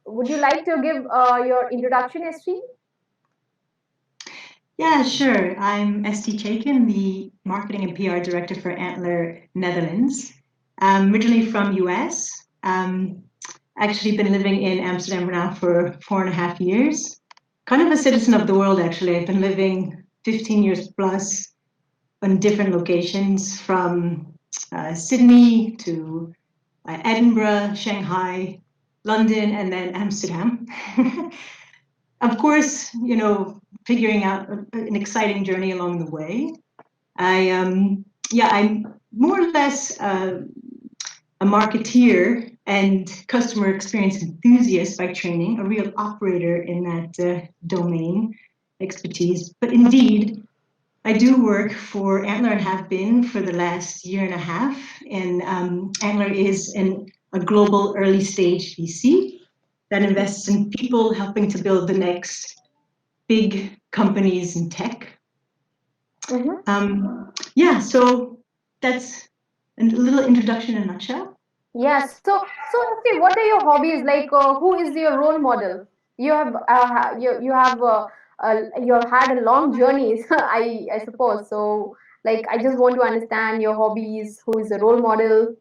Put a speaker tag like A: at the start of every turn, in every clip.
A: would you like to give your introduction, Estee?
B: Yeah, sure. I'm Estee Chaikin, the Marketing and PR Director for Antler Netherlands. I'm originally from US. Actually been living in Amsterdam now for 4.5 years. Kind of a citizen of the world, actually. I've been living 15 years plus on different locations from Sydney to Edinburgh, Shanghai, London, and then Amsterdam. Of course, figuring out an exciting journey along the way. I'm more or less a marketeer and customer experience enthusiast by training, a real operator in that domain expertise. But indeed, I do work for Antler and have been for the last year and a half. And Antler is a global early stage VC that invests in people helping to build the next big companies in tech.
A: Mm-hmm.
B: So that's a little introduction in a nutshell.
A: Yes. So Estee, what are your hobbies? Like, who is your role model? You have had a long journey, I suppose. So, like, I just want to understand your hobbies. Who is the role model?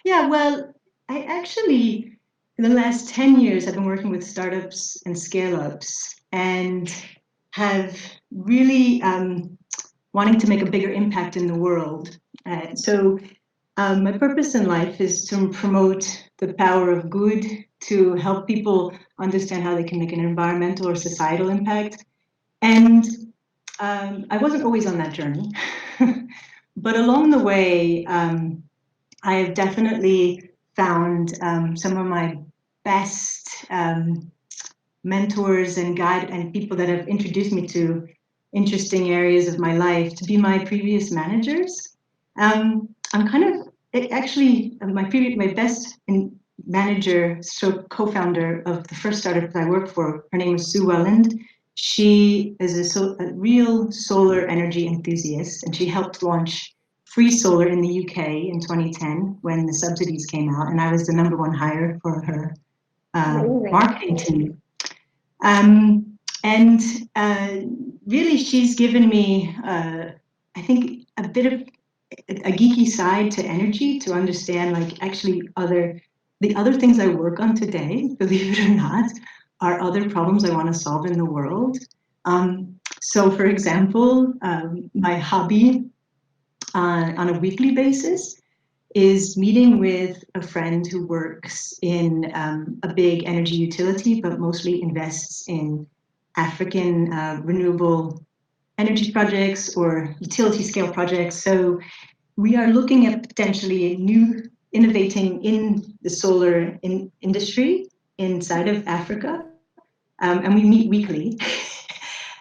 B: Yeah, well, I actually, in the last 10 years, I've been working with startups and scale ups and have really wanting to make a bigger impact in the world. My purpose in life is to promote the power of good, to help people understand how they can make an environmental or societal impact. And I wasn't always on that journey, but along the way, I have definitely found some of my best mentors and guide and people that have introduced me to interesting areas of my life to be my previous managers. I'm kind of actually my best manager, so co-founder of the first startup that I worked for. Her name is Sue Welland. She is a real solar energy enthusiast, and she helped launch free solar in the UK in 2010 when the subsidies came out, and I was the number one hire for her
A: Amazing.
B: marketing team. And really, she's given me, I think, a bit of a geeky side to energy to understand, like, actually, the other things I work on today, believe it or not, are other problems I want to solve in the world. So, for example, my hobby on a weekly basis is meeting with a friend who works in a big energy utility, but mostly invests in African renewable energy projects or utility scale projects. So we are looking at potentially innovating in the solar industry inside of Africa. And we meet weekly.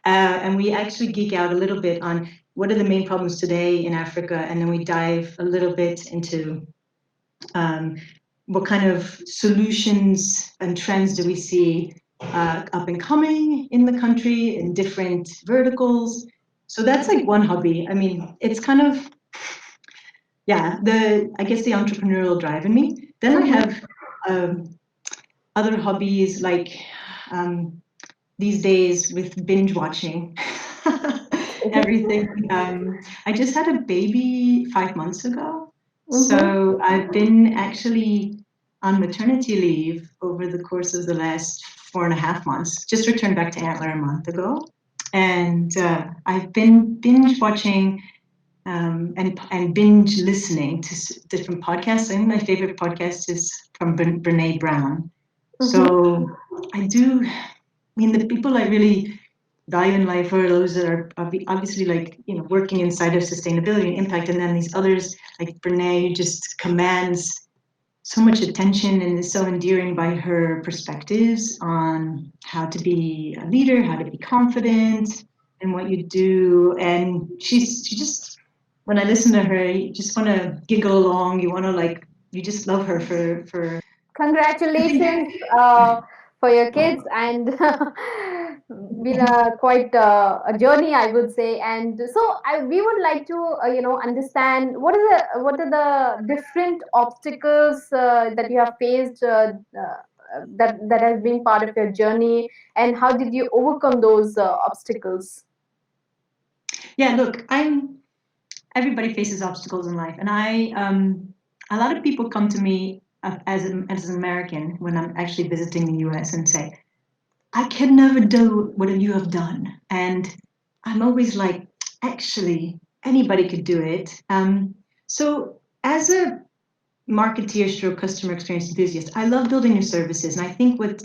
B: And we actually geek out a little bit on what are the main problems today in Africa, and then we dive a little bit into what kind of solutions and trends do we see up and coming in the country in different verticals. So that's like one hobby. I mean, it's kind of, yeah, I guess the entrepreneurial drive in me. Then I
A: Mm-hmm.
B: have other hobbies like these days with binge watching everything. I just had a baby 5 months ago.
A: Mm-hmm.
B: So I've been actually on maternity leave over the course of the last 4.5 months. Just returned back to Antler a month ago. And I've been binge watching and binge listening to different podcasts. I think my favorite podcast is from Brene Brown.
A: Mm-hmm.
B: So I do, I mean, the people I really value in life are those that are obviously like, working inside of sustainability and impact. And then these others like Brene just commands so much attention and is so endearing by her perspectives on how to be a leader, how to be confident in what you do. And she just, when I listen to her, you just want to giggle along. You want to you just love her for, I think,
A: Congratulations for your kids, and been a quite a journey, I would say. And so, we would like to, understand what are the different obstacles that you have faced that has been part of your journey, and how did you overcome those obstacles?
B: Yeah, look, everybody faces obstacles in life, and a lot of people come to me as an American when I'm actually visiting the US and say, I can never do what you have done. And I'm always like, actually, anybody could do it. So, as a marketeer stroke customer experience enthusiast, I love building new services. And I think what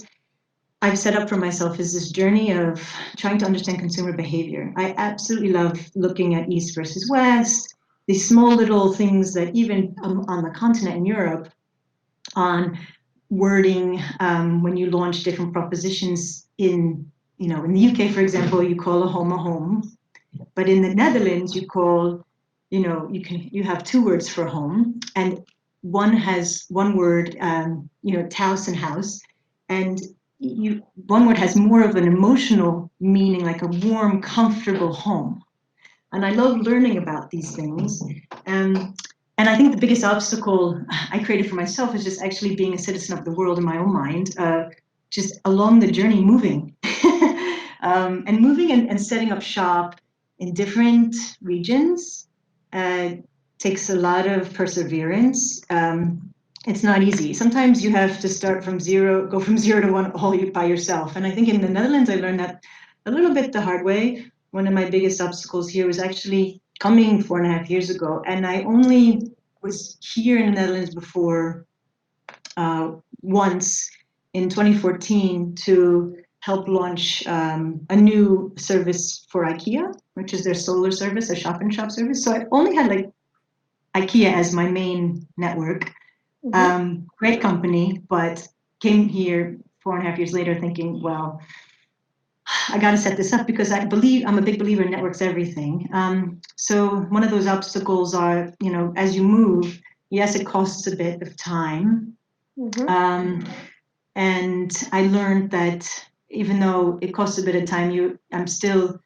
B: I've set up for myself is this journey of trying to understand consumer behavior. I absolutely love looking at East versus West, these small little things that even on the continent in Europe, on wording when you launch different propositions in the UK, for example, you call a home, but in the Netherlands you call, you have two words for home, and one has one word, house and house, and one word has more of an emotional meaning, like a warm, comfortable home. And I love learning about these things. Um, and I think the biggest obstacle I created for myself is just actually being a citizen of the world in my own mind, just along the journey, moving. And moving and setting up shop in different regions uh, takes a lot of perseverance. It's not easy. Sometimes you have to start from zero, go from 0 to 1 all by yourself. And I think in the Netherlands, I learned that a little bit the hard way. One of my biggest obstacles here was actually coming 4.5 years ago. And I only was here in the Netherlands before once in 2014 to help launch a new service for IKEA, which is their solar service, a shop and shop service. So I only had like IKEA as my main network.
A: Mm-hmm.
B: Great company, but came here 4.5 years later thinking, well, I got to set this up because I'm a big believer in networks everything. So one of those obstacles are, as you move, yes, it costs a bit of time.
A: Mm-hmm.
B: Um, and I learned that even though it costs a bit of time, I'm still,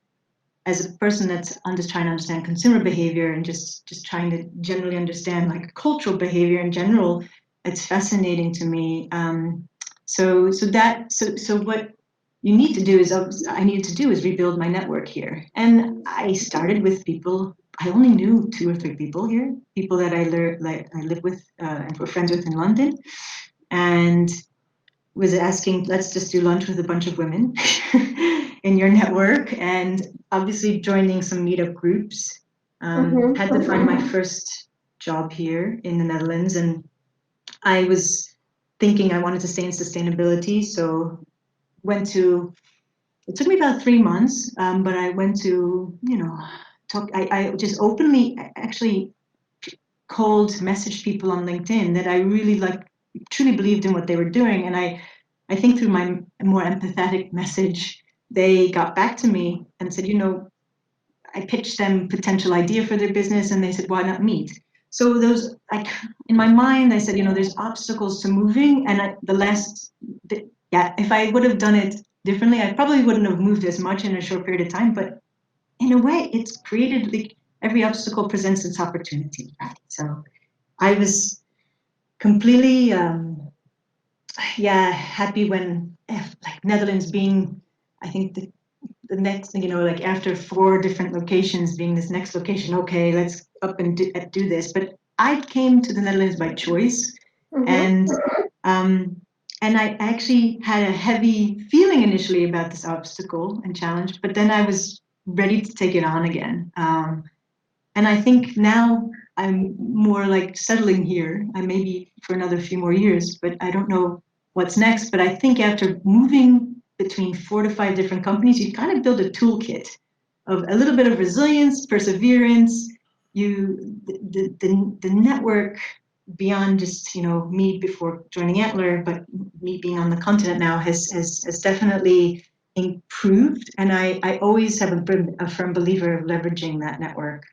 B: as a person that's just trying to understand consumer behavior and just trying to generally understand like cultural behavior in general, it's fascinating to me. So what you need to do is I needed to do is rebuild my network here, and I started with people. I only knew 2 or 3 people here, people that I live with and were friends with in London, and was asking, let's just do lunch with a bunch of women in your network, and obviously joining some meetup groups.
A: Mm-hmm.
B: Had to find my first job here in the Netherlands, and I was thinking I wanted to stay in sustainability, so went to. It took me about 3 months, but I went to talk. I just openly actually cold messaged people on LinkedIn that I really truly believed in what they were doing, and I think through my more empathetic message, they got back to me and said, I pitched them potential idea for their business, and they said, why not meet? So those, like in my mind, I said, there's obstacles to moving, and yeah, if I would have done it differently, I probably wouldn't have moved as much in a short period of time. But in a way, it's created like every obstacle presents its opportunity, right? So I was completely yeah, happy when like Netherlands being, I think the next thing, like after 4 different locations being this next location, okay, let's up and do this. But I came to the Netherlands by choice,
A: Mm-hmm.
B: and um, and I actually had a heavy feeling initially about this obstacle and challenge, but then I was ready to take it on again. And I think now I'm more like settling here. I may be for another few more years, but I don't know what's next. But I think after moving between 4 to 5 different companies, you kind of build a toolkit of a little bit of resilience, perseverance. The network beyond just me before joining Antler, but me being on the continent now has definitely improved. And I always have been a firm believer of leveraging that network,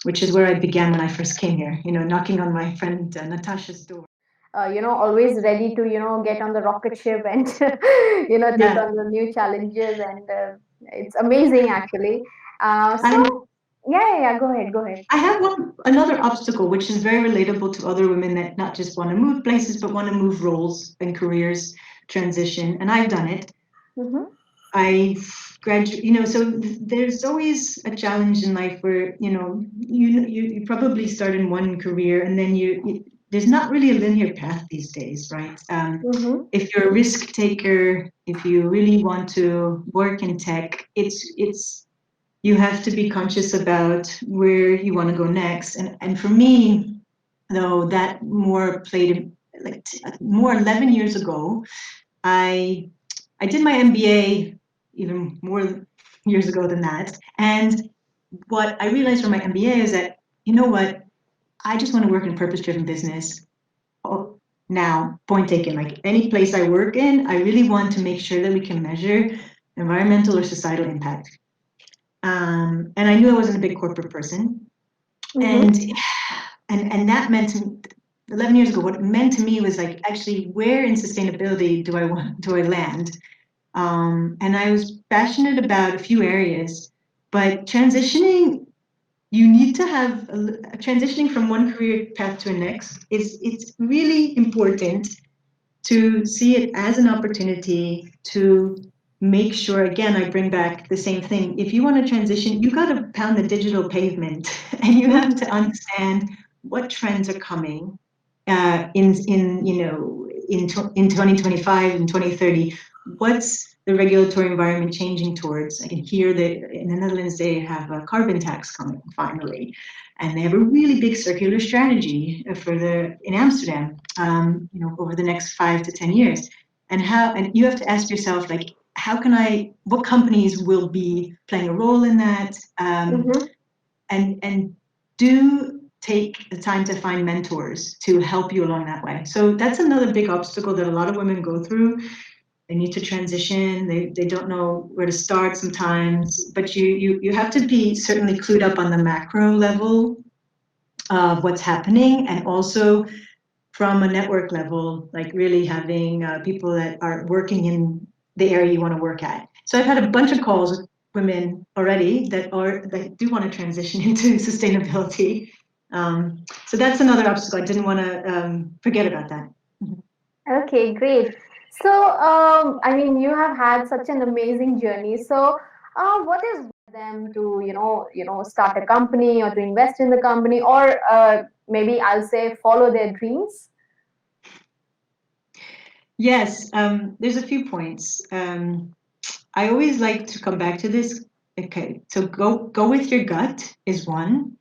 B: which is where I began when I first came here, knocking on my friend Natasha's door.
A: Always ready to get on the rocket ship and take
B: Yeah,
A: on the new challenges, and it's amazing actually. So
B: I'm
A: Yeah. Go ahead. Go ahead.
B: I have another obstacle, which is very relatable to other women that not just want to move places, but want to move roles and careers transition. And I've done it.
A: Mm-hmm.
B: I graduate, so there's always a challenge in life where, you probably start in one career and then there's not really a linear path these days, right?
A: Mm-hmm.
B: If you're a risk taker, if you really want to work in tech, it's you have to be conscious about where you want to go next. And for me, though, that more played like more 11 years ago. I did my MBA even more years ago than that. And what I realized from my MBA is that, you know what, I just want to work in purpose-driven business. Oh, now, point taken, like any place I work in, I really want to make sure that we can measure environmental or societal impact. And I knew I wasn't a big corporate person. And
A: Mm-hmm.
B: and that meant 11 years ago, what it meant to me was like, actually, where in sustainability do I land? And I was passionate about a few areas, but transitioning, you need to have transitioning from one career path to the next is it's really important to see it as an opportunity to make sure, again, I bring back the same thing. If you want to transition, you got to pound the digital pavement and you have to understand what trends are coming in 2025 and 2030. What's the regulatory environment changing towards? I can hear that in the Netherlands they have a carbon tax coming finally, and they have a really big circular strategy for the in Amsterdam, over the next 5 to 10 years. And you have to ask yourself, like, what companies will be playing a role in that,
A: Mm-hmm.
B: and do take the time to find mentors to help you along that way. So that's another big obstacle that a lot of women go through. They need to transition. They don't know where to start sometimes, but you have to be certainly clued up on the macro level of what's happening, and also from a network level, like really having people that are working in the area you want to work at. So I've had a bunch of calls with women already that do want to transition into sustainability. So that's another obstacle. I didn't want to forget about that.
A: Okay, great. So, I mean, you have had such an amazing journey. So, what is them to, start a company or to invest in the company, or maybe I'll say follow their dreams?
B: Yes, there's a few points. I always like to come back to this. Okay, so go with your gut is one,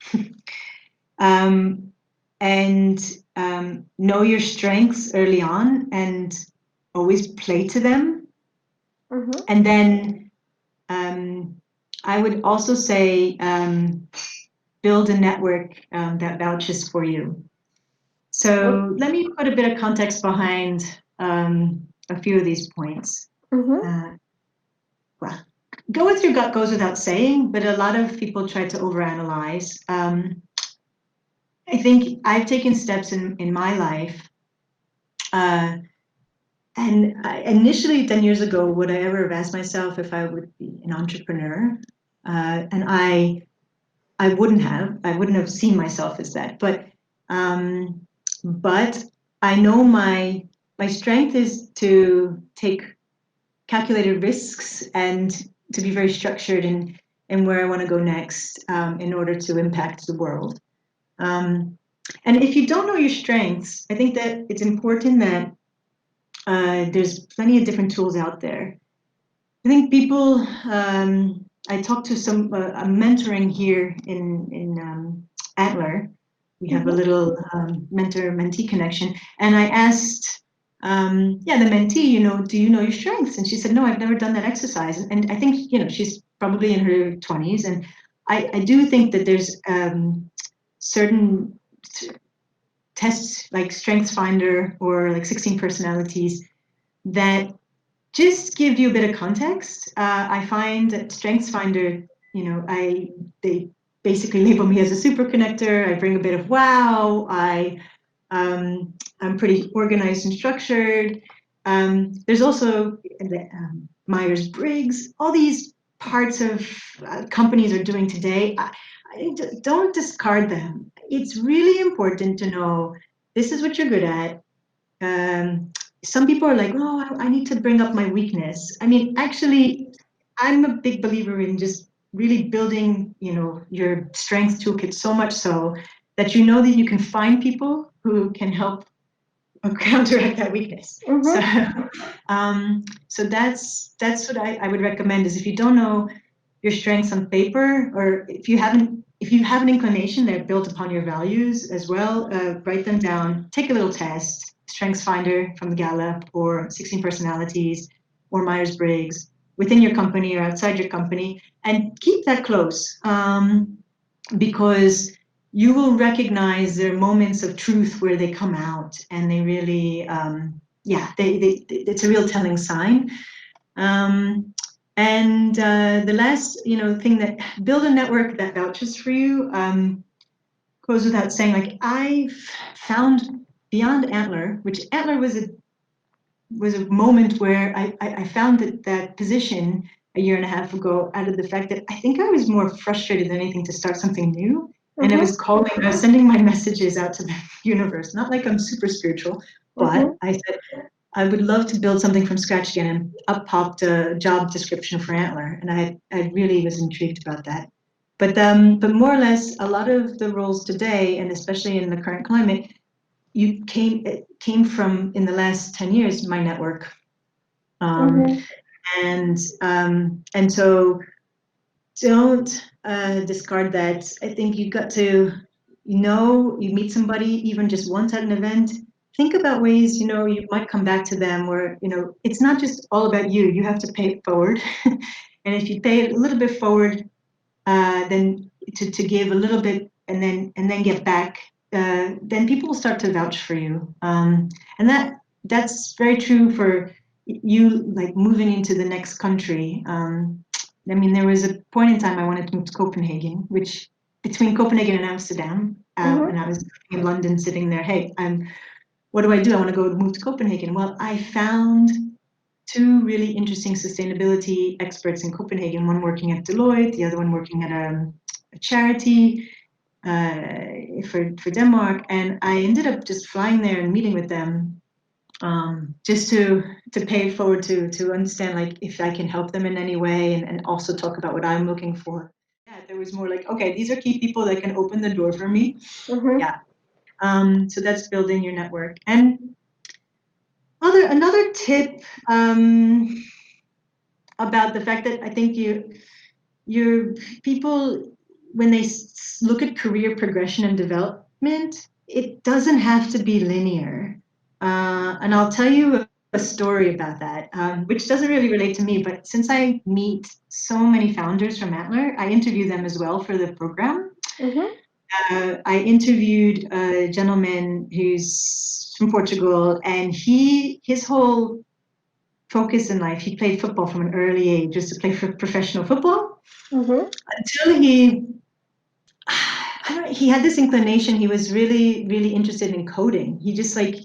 B: um, and know your strengths early on, and always play to them.
A: Mm-hmm.
B: And then I would also say build a network that vouches for you. So let me put a bit of context behind a few of these points.
A: Mm-hmm.
B: Uh, well, go with your gut goes without saying, but a lot of people try to overanalyze. I think I've taken steps in my life. Uh, and initially, 10 years ago, would I ever have asked myself if I would be an entrepreneur? And I wouldn't have seen myself as that. Um, but I know my strength is to take calculated risks and to be very structured in where I want to go next in order to impact the world. Um, and if you don't know your strengths, I think that it's important that there's plenty of different tools out there. I think people. I talked to a mentoring here in Antler. We have a
A: Mm-hmm.
B: little mentor-mentee connection, and I asked, the mentee, do you know your strengths? And she said, no, I've never done that exercise. And I think she's probably in her 20s, and I do think that there's certain tests like Strengths Finder or like 16 personalities that just give you a bit of context. I find that StrengthsFinder, they basically label me as a super connector. I bring a bit of wow. I'm pretty organized and structured. There's also Myers Briggs. All these parts of companies are doing today. don't discard them. It's really important to know this is what you're good at. Um, some people are like, oh, I need to bring up my weakness. I mean, actually, I'm a big believer in just really building, your strength toolkit so much so that you know that you can find people who can help counteract that weakness. So,
A: Mm-hmm.
B: so that's what I would recommend is if you don't know your strengths on paper, or if you have an inclination that built upon your values as well, write them down. Take a little test, Strengths Finder from the Gallup, or 16 Personalities, or Myers Briggs, within your company or outside your company, and keep that close. Because you will recognize their moments of truth where they come out and they really, it's a real telling sign. And the last, thing that build a network that vouches for you goes without saying. Like I've found beyond Antler, which Antler was a moment where I found that position a year and a half ago out of the fact that I think I was more frustrated than anything to start something new. And
A: Mm-hmm.
B: I was sending my messages out to the universe. Not like I'm super spiritual, but
A: Mm-hmm.
B: I said, I would love to build something from scratch again. And up popped a job description for Antler. And I really was intrigued about that. But more or less, a lot of the roles today, and especially in the current climate, it came from in the last 10 years, my network. Um,
A: Mm-hmm.
B: and so don't discard that. I think you've got to, you meet somebody even just once at an event. Think about ways, you might come back to them where, it's not just all about you. You have to pay it forward. And if you pay it a little bit forward, then to give a little bit and then get back, then people will start to vouch for you. And that's very true for you, like moving into the next country. I mean, there was a point in time I wanted to move to Copenhagen, which between Copenhagen and Amsterdam,
A: Mm-hmm.
B: and I was in London sitting there, hey, what do? I want to go move to Copenhagen. Well, I found two really interesting sustainability experts in Copenhagen, one working at Deloitte, the other one working at a charity for Denmark. And I ended up just flying there and meeting with them, just to pay it forward to understand like if I can help them in any way, and also talk about what I'm looking for. Yeah, there was more like, okay, these are key people that can open the door for me.
A: Mm-hmm.
B: Yeah. So that's building your network. And another tip, about the fact that I think your people, when they look at career progression and development, it doesn't have to be linear. And I'll tell you a story about that, which doesn't really relate to me, but since I meet so many founders from Antler, I interview them as well for the program.
A: Mm-hmm.
B: I interviewed a gentleman who's from Portugal, and his whole focus in life, he played football from an early age, just to play for professional football,
A: Mm-hmm.
B: until I don't know, he had this inclination. He was really, really interested in coding. He just like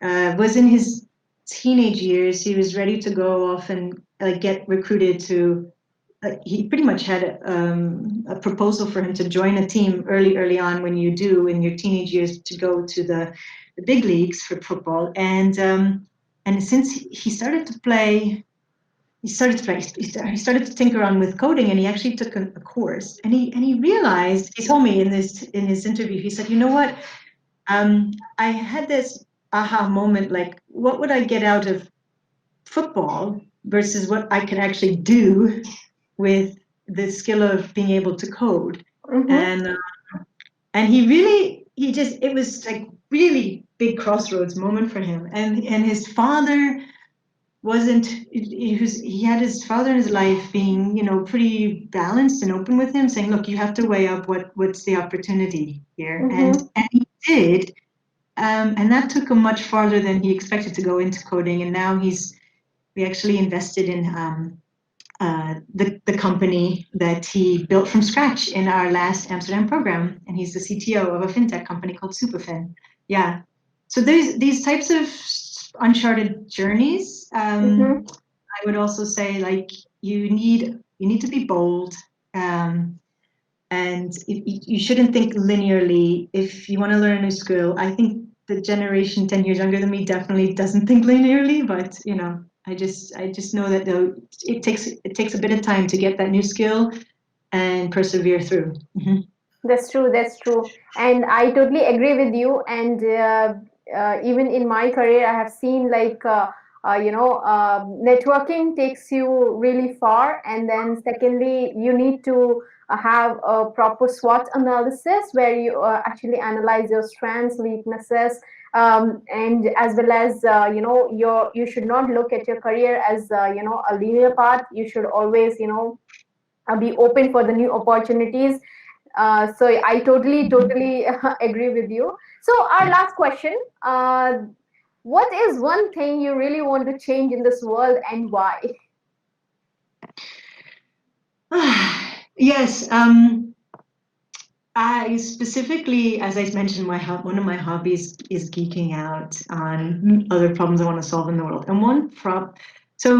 B: was in his teenage years. He was ready to go off and like get recruited to. He pretty much had a proposal for him to join a team early on, when you do in your teenage years, to go to the big leagues for football. And since he started to play, he started to tinker on with coding, and he actually took a course, and he realized, he told me in his interview, he said, you know what, I had this aha moment, like what would I get out of football versus what I could actually do with the skill of being able to code.
A: Mm-hmm.
B: And he just, it was like really big crossroads moment for him. And his father wasn't, he had his father in his life being, pretty balanced and open with him, saying, look, you have to weigh up what's the opportunity here. and
A: Mm-hmm.
B: and he did. And that took him much farther than he expected to go into coding. And now we actually invested in the company that he built from scratch in our last Amsterdam program, and he's the CTO of a fintech company called Superfin. Yeah. So there's these types of uncharted journeys.
A: Mm-hmm.
B: I would also say, like, you need to be bold, um, And you shouldn't think linearly. If you want to learn a new skill, I think the generation 10 years younger than me definitely doesn't think linearly, but I just know that though it takes a bit of time to get that new skill and persevere through.
A: That's true. That's true. And I totally agree with you. And even in my career, I have seen like, networking takes you really far. And then, secondly, you need to have a proper SWOT analysis where you actually analyze your strengths, weaknesses, and as well as you should not look at your career as a linear path. You should always be open for the new opportunities. So I totally agree with you. So our last question: what is one thing you really want to change in this world, and why?
B: Yes. I specifically, as I mentioned, one of my hobbies is geeking out on other problems I want to solve in the world. And so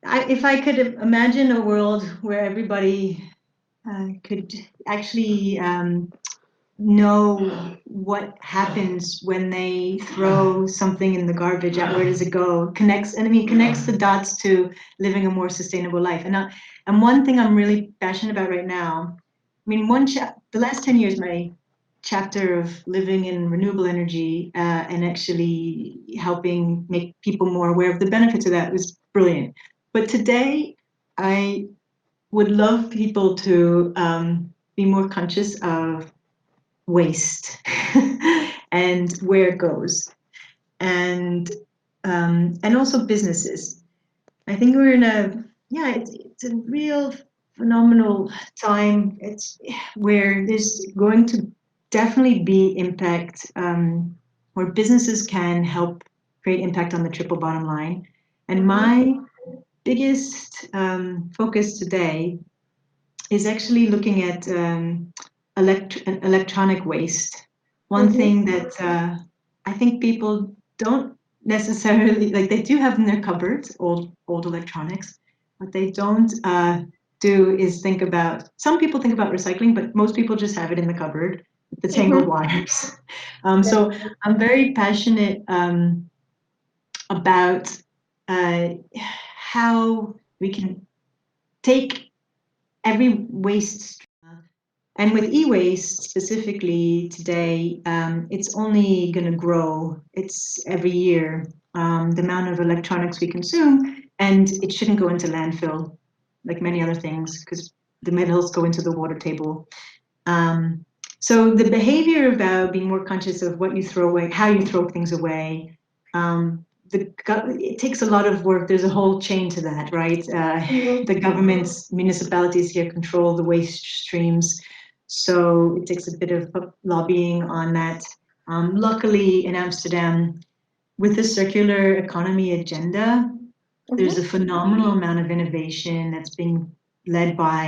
B: if I could imagine a world where everybody could actually know what happens when they throw something in the garbage out, where does it go? Connects the dots to living a more sustainable life. And one thing I'm really passionate about right now, I mean, the last 10 years, my chapter of living in renewable energy and actually helping make people more aware of the benefits of that was brilliant. But today, I would love people to be more conscious of waste and where it goes, and also businesses. I think we're in it's a real phenomenal time. It's where there's going to definitely be impact, where businesses can help create impact on the triple bottom line. And
A: Mm-hmm.
B: my biggest focus today is actually looking at electronic waste. One
A: Mm-hmm.
B: thing that I think people don't necessarily like, they do have in their cupboards old electronics, what they don't do is think about. Some people think about recycling, but most people just have it in the cupboard with the tangled
A: Mm-hmm.
B: wires.
A: That's
B: So I'm very passionate about how we can take every waste. And with e-waste specifically today, it's only going to grow. It's every year, the amount of electronics we consume, and it shouldn't go into landfill like many other things, because the metals go into the water table. Um, so the behavior about being more conscious of what you throw away, how you throw things away, it takes a lot of work. There's a whole chain to that, right?
A: mm-hmm.
B: The governments, municipalities here control the waste streams, so it takes a bit of lobbying on that. Luckily, in Amsterdam, with the circular economy agenda, there's a
A: Mm-hmm.
B: phenomenal amount of innovation that's being led by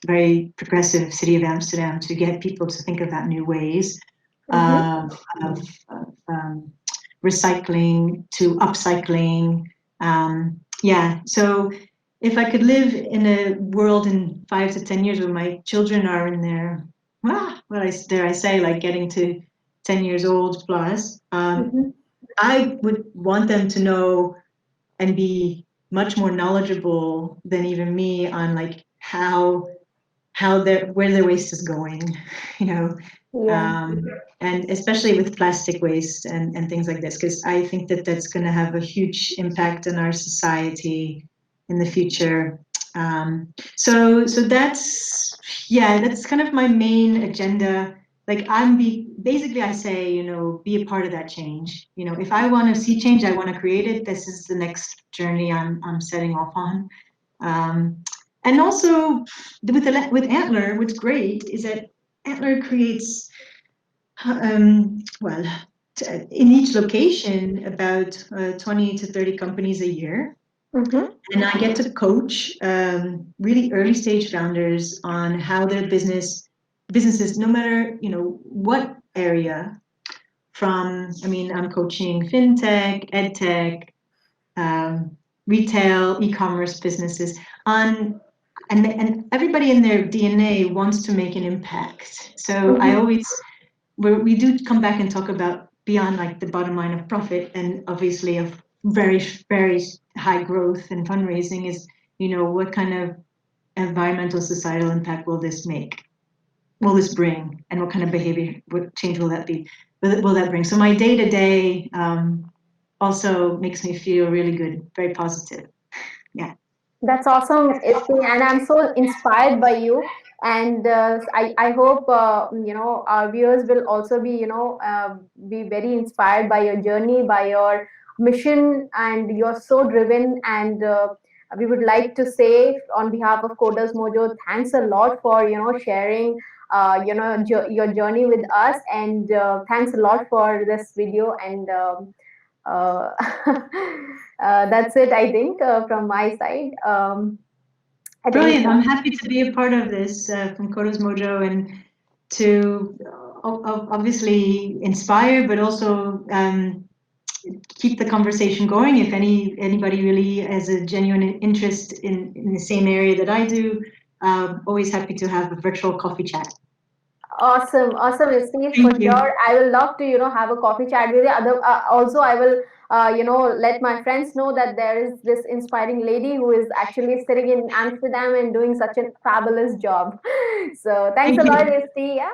B: very progressive city of Amsterdam to get people to think about new ways
A: Mm-hmm.
B: of recycling to upcycling. So if I could live in a world in 5 to 10 years where my children are in their, dare I say, like getting to 10 years old plus,
A: Mm-hmm.
B: I would want them to know and be much more knowledgeable than even me on like how their where their waste is going, you know,
A: Yeah.
B: um, and especially with plastic waste and things like this, because I think that that's going to have a huge impact on our society in the future. So that's kind of my main agenda. Like basically I say, be a part of that change. If I want to see change, I want to create it. This is the next journey I'm setting off on. And also with Antler, what's great is that Antler creates, well, in each location, about 20 to 30 companies a year.
A: Mm-hmm.
B: And I get to coach really early stage founders on how their businesses, no matter, what area, I'm coaching fintech, edtech, um, retail, e-commerce businesses on and everybody in their DNA wants to make an impact. So I
A: Mhm.
B: always we do come back and talk about beyond like the bottom line of profit and obviously of very high growth and fundraising is, what kind of environmental societal impact will this make? Will this bring? And what kind of behavior, what change will that be? Will that bring? So my day to day also makes me feel really good, very positive. Yeah.
A: That's awesome, Isti, and I'm so inspired by you. And I hope our viewers will also be very inspired by your journey, by your mission, and you're so driven. And we would like to say on behalf of Coders Mojo, thanks a lot for sharing your journey with us, and thanks a lot for this video. And uh, that's it, I think, from my side. I think.
B: Brilliant. I'm happy to be a part of this from Coders Mojo and to obviously inspire, but also keep the conversation going. If anybody really has a genuine interest in the same area that I do, always happy to have a virtual coffee chat.
A: Awesome, awesome, Steve, for
B: Thank you.
A: sure. I will love to, have a coffee chat with you. Also, I will, let my friends know that there is this inspiring lady who is actually sitting in Amsterdam and doing such a fabulous job. So, thanks
B: Thank
A: a lot,
B: you.
A: Steve. Yeah.